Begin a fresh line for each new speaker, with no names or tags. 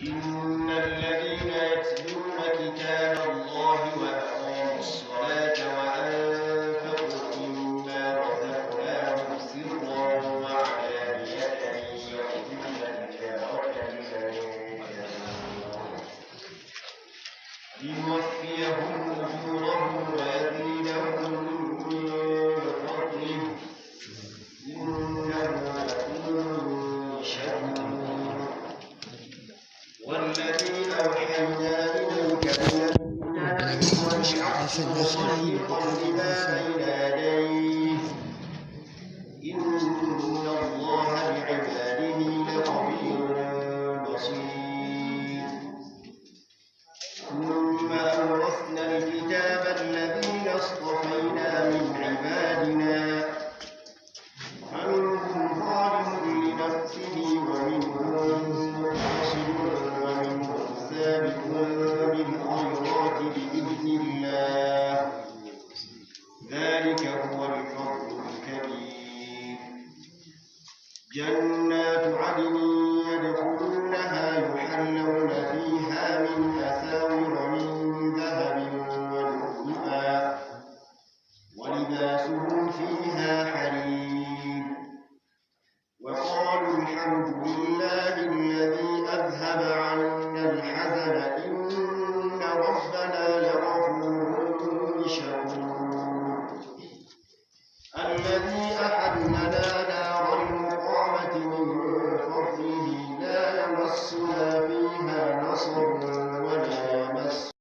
إن الذين يتلون كتاب الله وأقاموا الصلاة وأنفقوا مما رزقناهم سرا وعلانية يرجون تجارة ليوفيهم أجورهم ويزيدهم من فضله إنه لغفور شكور والذين أوحينا إليك من الكتاب مصدقا لما بين يديه إن الله بعباده لخبير بصير ثم أورثنا الكتاب الذين اصطفينا من عبادنا فمنهم ظالم لنفسه ومنهم مقتصد ومنهم سابق بالخيرات بإذن الله ذلك هو الفضل الكبير جنات عدن يدخلونها يحلون فيها من أساور من ذهب ولؤلؤا ولباسهم فيها حرير